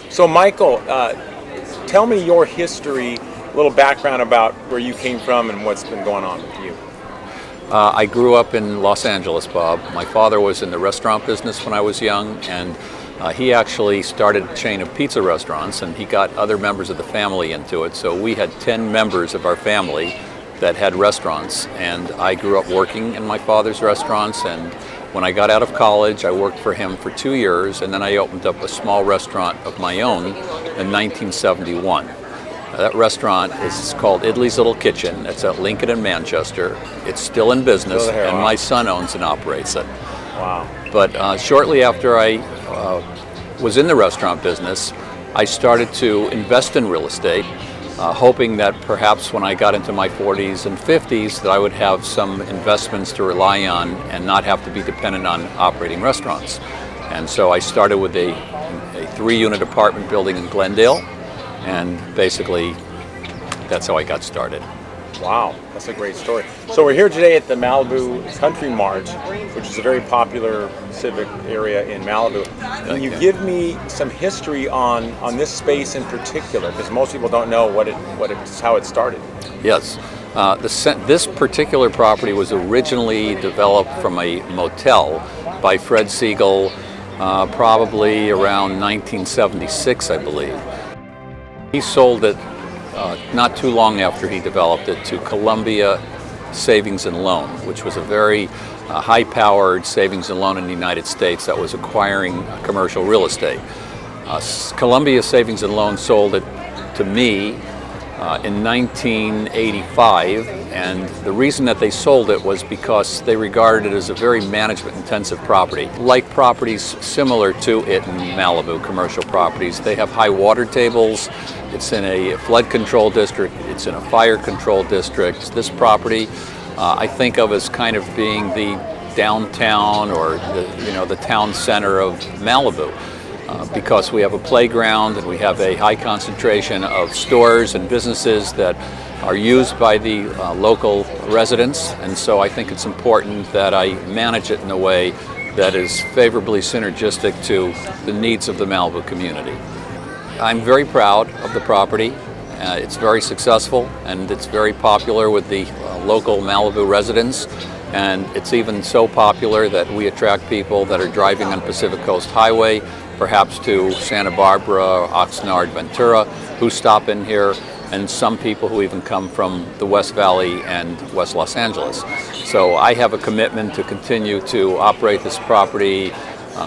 So Michael, tell me your history, a little background about where you came from and what's been going on with you. I grew up in Los Angeles, Bob. My father was in the restaurant business when I was young, and he actually started a chain of pizza restaurants, and he got other members of the family into it. So we had 10 members of our family that had restaurants, and I grew up working in my father's restaurants. And when I got out of college, I worked for him for 2 years, and then I opened up a small restaurant of my own in 1971. That restaurant is called Italy's Little Kitchen. It's at Lincoln and Manchester. It's still in business, and my son owns and operates it. Wow. But shortly after I was in the restaurant business, I started to invest in real estate, hoping that perhaps when I got into my 40s and 50s that I would have some investments to rely on and not have to be dependent on operating restaurants. And so I started with a 3-unit apartment building in Glendale, and basically that's how I got started. Wow, that's a great story. So we're here today at the Malibu Country Mart, which is a very popular civic area in Malibu. Can you give me some history on this space in particular? Because most people don't know how it started. Yes. This particular property was originally developed from a motel by Fred Siegel, probably around 1976, I believe. He sold it not too long after he developed it to Columbia Savings and Loan, which was a very high-powered savings and loan in the United States that was acquiring commercial real estate. Columbia Savings and Loan sold it to me in 1985, and the reason that they sold it was because they regarded it as a very management-intensive property. Like properties similar to it in Malibu, commercial properties, they have high water tables. It's in a flood control district. It's in a fire control district. This property I think of as kind of being the downtown or the town center of Malibu. Because we have a playground and we have a high concentration of stores and businesses that are used by the local residents, and so I think it's important that I manage it in a way that is favorably synergistic to the needs of the Malibu community. I'm very proud of the property. It's very successful and it's very popular with the local Malibu residents, and it's even so popular that we attract people that are driving on Pacific Coast Highway, perhaps to Santa Barbara, Oxnard, Ventura, who stop in here, and some people who even come from the West Valley and West Los Angeles. So I have a commitment to continue to operate this property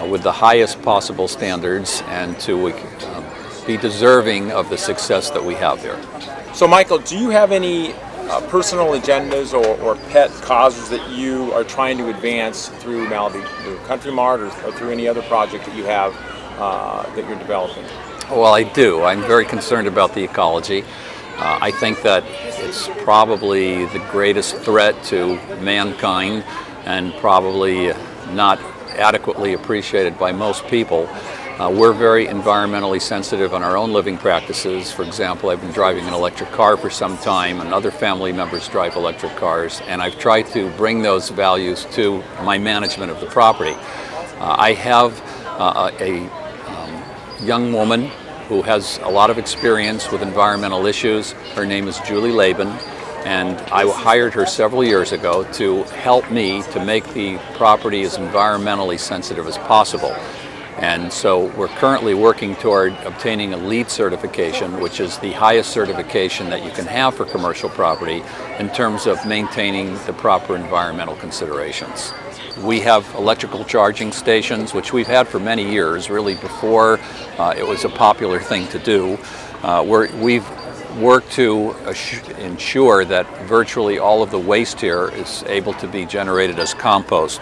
with the highest possible standards and to be deserving of the success that we have here. So Michael, do you have any personal agendas or pet causes that you are trying to advance through Malibu Country Mart or through any other project that you have that you're developing? Well, I do. I'm very concerned about the ecology. I think that it's probably the greatest threat to mankind and probably not adequately appreciated by most people. We're very environmentally sensitive on our own living practices. For example, I've been driving an electric car for some time, and other family members drive electric cars, and I've tried to bring those values to my management of the property. I have a young woman who has a lot of experience with environmental issues. Her name is Julie Laban, and I hired her several years ago to help me to make the property as environmentally sensitive as possible. And so we're currently working toward obtaining a LEED certification, which is the highest certification that you can have for commercial property in terms of maintaining the proper environmental considerations. We have electrical charging stations, which we've had for many years, really before it was a popular thing to do. We've worked to ensure that virtually all of the waste here is able to be generated as compost.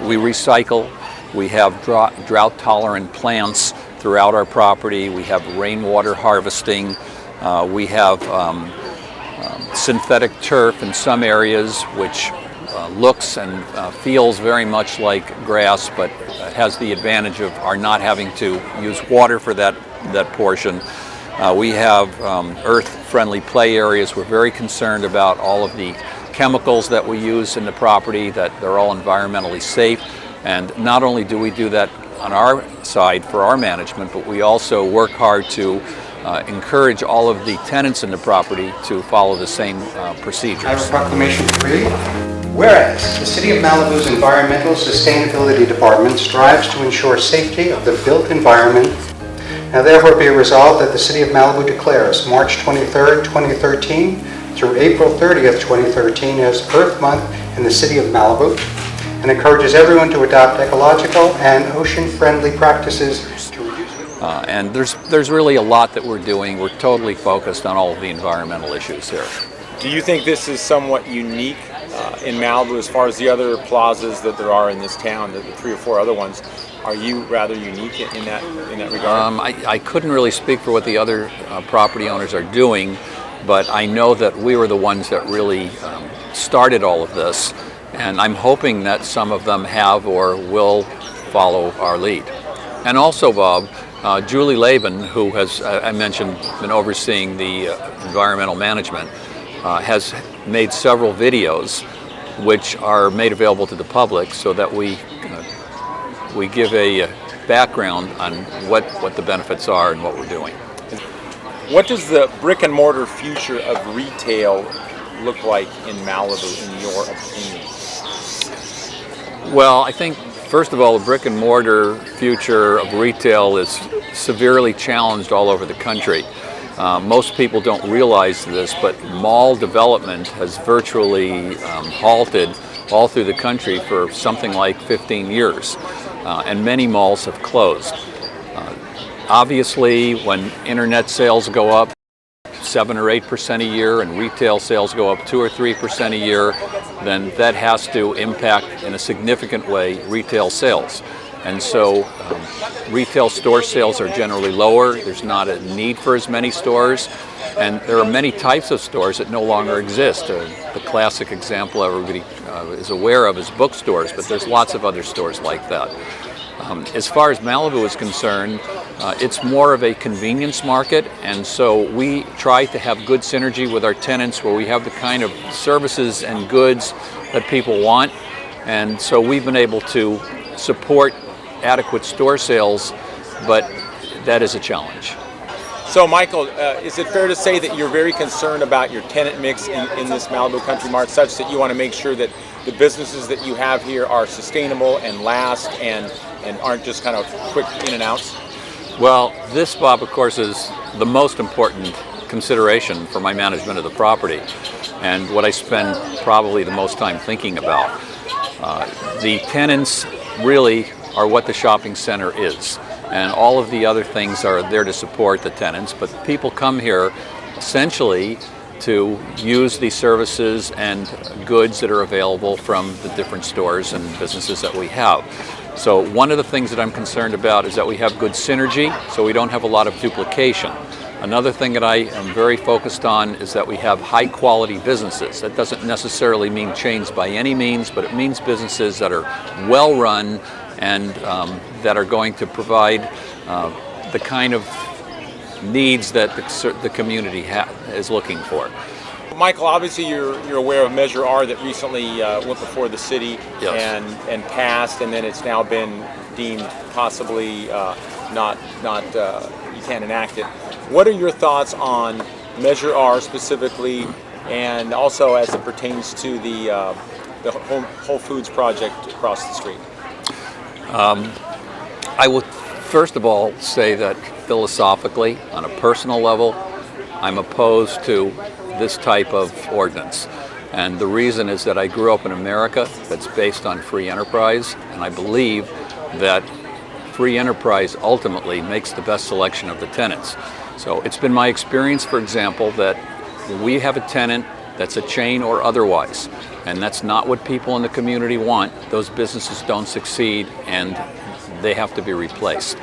We recycle. We have drought-tolerant plants throughout our property. We have rainwater harvesting. We have synthetic turf in some areas, which looks and feels very much like grass, but has the advantage of our not having to use water for that portion. We have earth-friendly play areas. We're very concerned about all of the chemicals that we use in the property, that they're all environmentally safe. And not only do we do that on our side for our management, but we also work hard to encourage all of the tenants in the property to follow the same procedures. I have a proclamation to read. Whereas the City of Malibu's Environmental Sustainability Department strives to ensure safety of the built environment, now therefore be resolved that the City of Malibu declares March 23rd, 2013 through April 30th, 2013 as Earth Month in the City of Malibu, and encourages everyone to adopt ecological and ocean-friendly practices to reduce. And there's really a lot that we're doing. We're totally focused on all of the environmental issues here. Do you think this is somewhat unique in Malibu as far as the other plazas that there are in this town, the 3 or 4 other ones? Are you rather unique in that regard? I couldn't really speak for what the other property owners are doing, but I know that we were the ones that really started all of this, and I'm hoping that some of them have or will follow our lead. And also, Bob, Julie Laban, who has, I mentioned, been overseeing the environmental management, has made several videos which are made available to the public so that we give a background on what the benefits are and what we're doing. What does the brick and mortar future of retail look like in Malibu, in your opinion? Well, I think, first of all, the brick and mortar future of retail is severely challenged all over the country. Most people don't realize this, but mall development has virtually halted all through the country for something like 15 years, and many malls have closed. Obviously, when internet sales go up 7 or 8% a year and retail sales go up 2 or 3% a year, then that has to impact in a significant way retail sales. And so retail store sales are generally lower. There's not a need for as many stores. And there are many types of stores that no longer exist. The classic example everybody is aware of is bookstores, but there's lots of other stores like that. As far as Malibu is concerned, it's more of a convenience market, and so we try to have good synergy with our tenants where we have the kind of services and goods that people want. And so we've been able to support adequate store sales, but that is a challenge. So, Michael, is it fair to say that you're very concerned about your tenant mix in this Malibu Country Mart, such that you want to make sure that the businesses that you have here are sustainable and last and aren't just kind of quick in and outs? Well, this, Bob, of course, is the most important consideration for my management of the property, and what I spend probably the most time thinking about. The tenants really are what the shopping center is, and all of the other things are there to support the tenants, but people come here essentially to use the services and goods that are available from the different stores and businesses that we have. So one of the things that I'm concerned about is that we have good synergy, so we don't have a lot of duplication. Another thing that I am very focused on is that we have high quality businesses. That doesn't necessarily mean chains by any means, but it means businesses that are well run and that are going to provide the kind of needs that the community is looking for. Michael, obviously you're aware of Measure R that recently went before the city. Yes. and passed, and then it's now been deemed possibly not you can't enact it. What are your thoughts on Measure R specifically, and also as it pertains to the Whole Foods project across the street? I would first of all say that philosophically, on a personal level, I'm opposed to this type of ordinance. And the reason is that I grew up in America that's based on free enterprise, and I believe that free enterprise ultimately makes the best selection of the tenants. So it's been my experience, for example, that when we have a tenant that's a chain or otherwise, and that's not what people in the community want, those businesses don't succeed and they have to be replaced.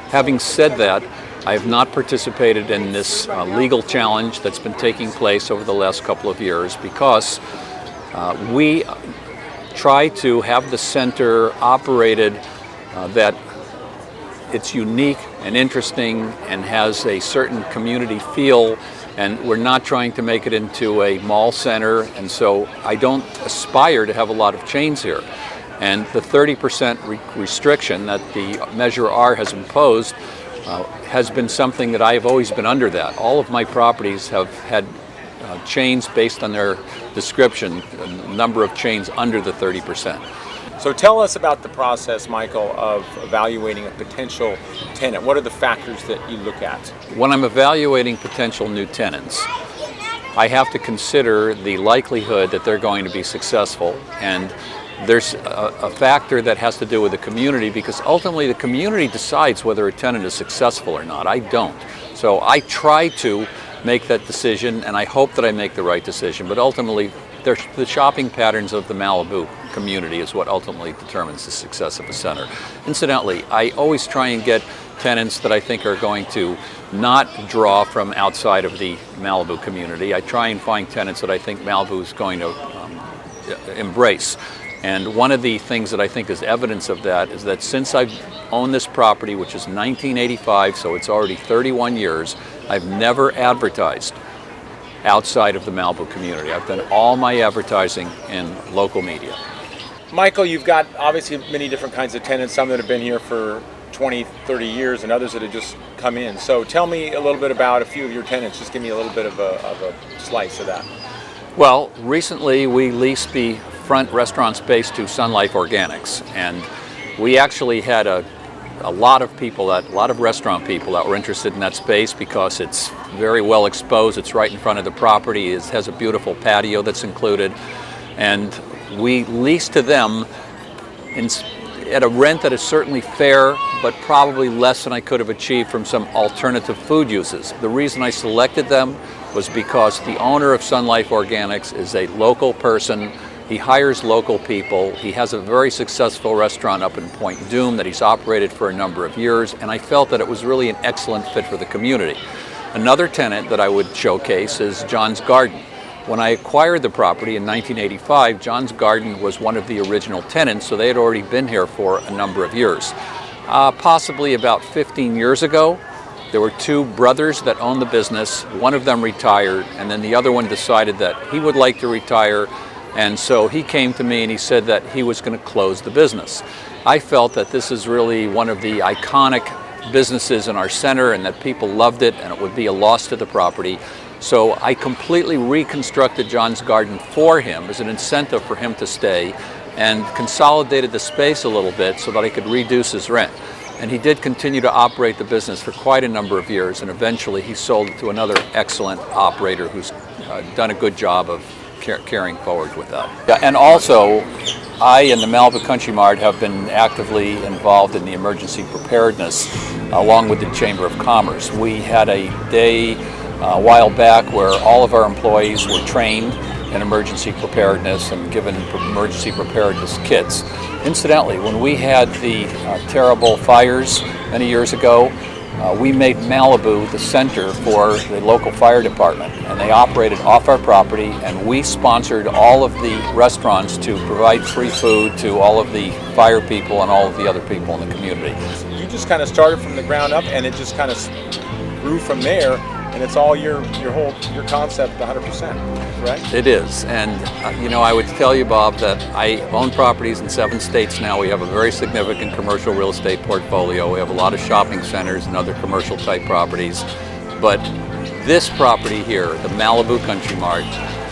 Having said that, I have not participated in this legal challenge that's been taking place over the last couple of years because we try to have the center operated that it's unique and interesting and has a certain community feel, and we're not trying to make it into a mall center, and so I don't aspire to have a lot of chains here. And the 30% restriction that the Measure R has imposed has been something that I have always been under that. All of my properties have had chains based on their description, a number of chains under the 30%. So tell us about the process, Michael, of evaluating a potential tenant. What are the factors that you look at? When I'm evaluating potential new tenants, I have to consider the likelihood that they're going to be successful. And there's a factor that has to do with the community, because ultimately the community decides whether a tenant is successful or not. I don't. So I try to make that decision, and I hope that I make the right decision, but ultimately the shopping patterns of the Malibu community is what ultimately determines the success of a center. Incidentally, I always try and get tenants that I think are going to not draw from outside of the Malibu community. I try and find tenants that I think Malibu is going to embrace. And one of the things that I think is evidence of that is that since I've owned this property, which is 1985, so it's already 31 years, I've never advertised outside of the Malibu community. I've done all my advertising in local media. Michael, you've got obviously many different kinds of tenants, some that have been here for 20, 30 years and others that have just come in. So tell me a little bit about a few of your tenants. Just give me a little bit of a slice of that. Well, recently we leased the front restaurant space to Sun Life Organics, and we actually had a lot of restaurant people that were interested in that space because it's very well exposed. It's right in front of the property. It has a beautiful patio that's included, and we leased to them at a rent that is certainly fair, but probably less than I could have achieved from some alternative food uses. The reason I selected them was because the owner of Sun Life Organics is a local person. He hires local people. He has a very successful restaurant up in Point Dume that he's operated for a number of years, and I felt that it was really an excellent fit for the community. Another tenant that I would showcase is John's Garden. When I acquired the property in 1985, John's Garden was one of the original tenants, so they had already been here for a number of years. Possibly about 15 years ago, there were two brothers that owned the business. One of them retired, and then the other one decided that he would like to retire. And so he came to me and he said that he was going to close the business. I felt that this is really one of the iconic businesses in our center and that people loved it and it would be a loss to the property. So I completely reconstructed John's Garden for him as an incentive for him to stay and consolidated the space a little bit so that I could reduce his rent. And he did continue to operate the business for quite a number of years, and eventually he sold it to another excellent operator who's done a good job of carrying forward with that. Yeah, and also, I and the Malibu Country Mart have been actively involved in the emergency preparedness along with the Chamber of Commerce. We had a day a while back where all of our employees were trained in emergency preparedness and given emergency preparedness kits. Incidentally, when we had the terrible fires many years ago, we made Malibu the center for the local fire department, and they operated off our property, and we sponsored all of the restaurants to provide free food to all of the fire people and all of the other people in the community. You just kind of started from the ground up, and it just kind of grew from there, and it's all your concept 100%, correct? It is, and I would tell you, Bob, that I own properties in 7 states now. We have a very significant commercial real estate portfolio. We have a lot of shopping centers and other commercial type properties, but this property here, the Malibu Country Mart,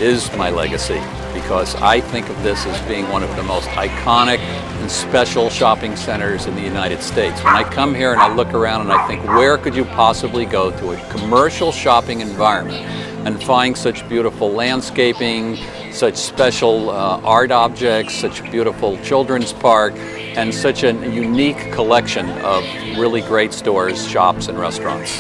is my legacy because I think of this as being one of the most iconic and special shopping centers in the United States. When I come here and I look around and I think, where could you possibly go to a commercial shopping environment and find such beautiful landscaping, such special art objects, such beautiful children's park, and such a unique collection of really great stores, shops, and restaurants.